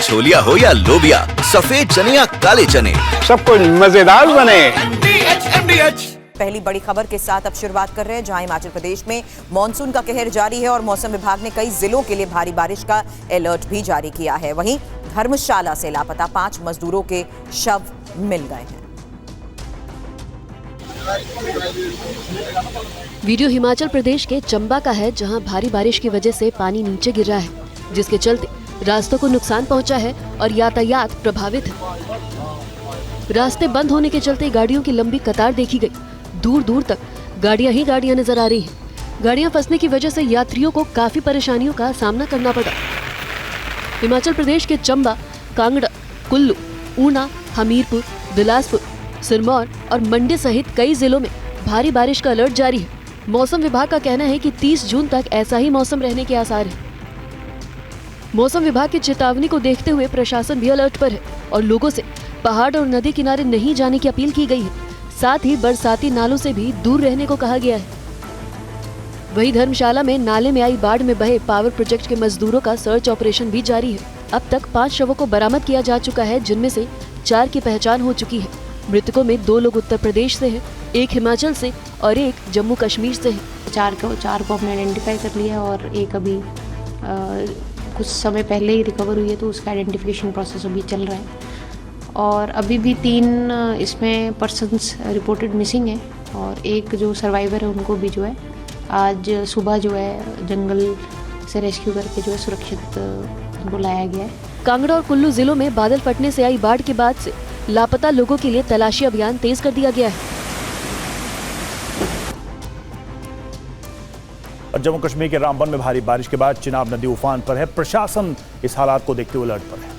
छोलिया हो या लोबिया, सफेद चने या काले चने, सब कुछ मजेदार बने। पहली बड़ी खबर के साथ अब शुरुआत कर रहे हैं, जहां हिमाचल प्रदेश में मानसून का कहर जारी है और मौसम विभाग ने कई जिलों के लिए भारी बारिश का अलर्ट भी जारी किया है। वहीं धर्मशाला से लापता 5 मजदूरों के शव मिल गए हैं। वीडियो हिमाचल प्रदेश के चंबा का है, जहां भारी बारिश की वजह से पानी नीचे गिर रहा है, जिसके चलते रास्तों को नुकसान पहुंचा है और यातायात प्रभावित है। रास्ते बंद होने के चलते गाड़ियों की लंबी कतार देखी गई। दूर दूर तक गाड़ियां ही गाड़ियां नजर आ रही हैं। गाड़ियां फंसने की वजह से यात्रियों को काफी परेशानियों का सामना करना पड़ा। हिमाचल प्रदेश के चंबा, कांगड़ा, कुल्लू, ऊना, हमीरपुर, बिलासपुर, सिरमौर और मंडी सहित कई जिलों में भारी बारिश का अलर्ट जारी है। मौसम विभाग का कहना है कि 30 जून तक ऐसा ही मौसम रहने के आसार हैं। मौसम विभाग की चेतावनी को देखते हुए प्रशासन भी अलर्ट पर है और लोगों से पहाड़ और नदी किनारे नहीं जाने की अपील की गई है। साथ ही बरसाती नालों से भी दूर रहने को कहा गया है। वहीं धर्मशाला में नाले में आई बाढ़ में बहे पावर प्रोजेक्ट के मजदूरों का सर्च ऑपरेशन भी जारी है। अब तक 5 शवों को बरामद किया जा चुका है, जिनमें से 4 की पहचान हो चुकी है। मृतकों में 2 लोग उत्तर प्रदेश से हैं, 1 हिमाचल से और 1 जम्मू कश्मीर से है। 4 को हमने आइडेंटिफाई कर लिया और 1 अभी कुछ समय पहले ही रिकवर हुई है, तो उसका आइडेंटिफिकेशन प्रोसेस अभी चल रहा है। और अभी भी 3 इसमें पर्सन्स रिपोर्टेड मिसिंग है और 1 जो सर्वाइवर है उनको भी जो है आज सुबह जो है जंगल से रेस्क्यू करके जो है सुरक्षित उनको लाया गया है। कांगड़ा और कुल्लू जिलों में बादल फटने से आई बाढ़ के बाद से लापता लोगों के लिए तलाशी अभियान तेज कर दिया गया है। और जम्मू कश्मीर के रामबन में भारी बारिश के बाद चिनाब नदी उफान पर है। प्रशासन इस हालात को देखते हुए अलर्ट पर है।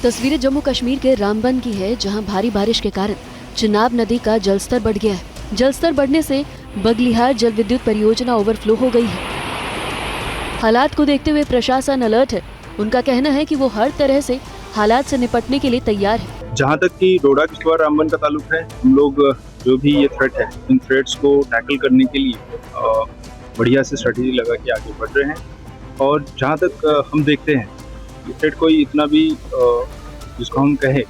तस्वीरें जम्मू कश्मीर के रामबन की है, जहां भारी बारिश के कारण चिनाब नदी का जलस्तर बढ़ गया है। जलस्तर बढ़ने से बगलिहार जल विद्युत परियोजना ओवरफ्लो हो गई है। हालात को देखते हुए प्रशासन अलर्ट है। उनका कहना है कि वो हर तरह से हालात से निपटने के लिए तैयार है। जहाँ तक कि डोडा किश्तवाड़ रामबन का ताल्लुक है, हम लोग जो भी ये थ्रेट है, इन थ्रेट्स को टैकल करने के लिए बढ़िया से स्ट्रेटेजी लगा के आगे बढ़ रहे हैं। और जहाँ तक हम देखते हैं ये थ्रेट कोई इतना भी जिसको हम कहें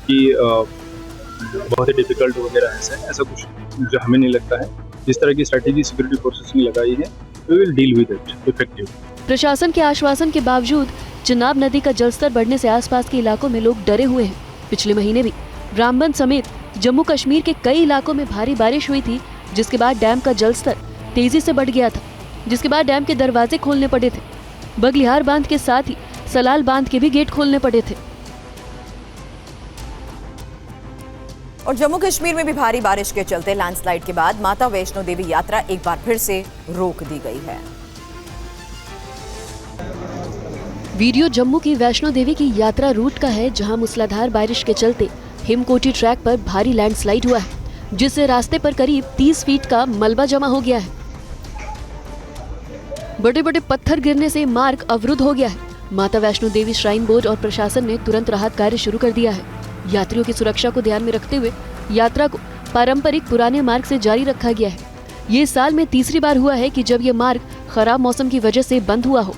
कि बहुत ही डिफिकल्ट वगैरह ऐसा कुछ जो हमें नहीं लगता है। जिस तरह की स्ट्रेटेजी सिक्योरिटी फोर्सेस ने लगाई है, we will deal with it effectively. प्रशासन के आश्वासन के बावजूद चिनाब नदी का जलस्तर बढ़ने से आसपास के इलाकों में लोग डरे हुए हैं। पिछले महीने भी रामबन समेत जम्मू कश्मीर के कई इलाकों में भारी बारिश हुई थी, जिसके बाद डैम का जलस्तर तेजी से बढ़ गया था, जिसके बाद डैम के दरवाजे खोलने पड़े थे। बगलिहार बांध के साथ ही सलाल बांध के भी गेट खोलने पड़े थे। और जम्मू कश्मीर में भी भारी बारिश के चलते लैंडस्लाइड के बाद माता वैष्णो देवी यात्रा एक बार फिर से रोक दी गई है। वीडियो जम्मू की वैष्णो देवी की यात्रा रूट का है, जहां मूसलाधार बारिश के चलते हिमकोटी ट्रैक पर भारी लैंडस्लाइड हुआ है, जिससे रास्ते पर करीब 30 फीट का मलबा जमा हो गया है। बड़े बड़े पत्थर गिरने से मार्ग अवरुद्ध हो गया है। माता वैष्णो देवी श्राइन बोर्ड और प्रशासन ने तुरंत राहत कार्य शुरू कर दिया है। यात्रियों की सुरक्षा को ध्यान में रखते हुए यात्रा को पारंपरिक पुराने मार्ग से जारी रखा गया है। ये साल में तीसरी बार हुआ है कि जब ये मार्ग खराब मौसम की वजह से बंद हुआ हो।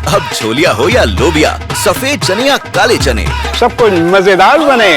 अब छोलिया हो या लोबिया, सफेद चने या काले चने, सब कुछ मजेदार बने।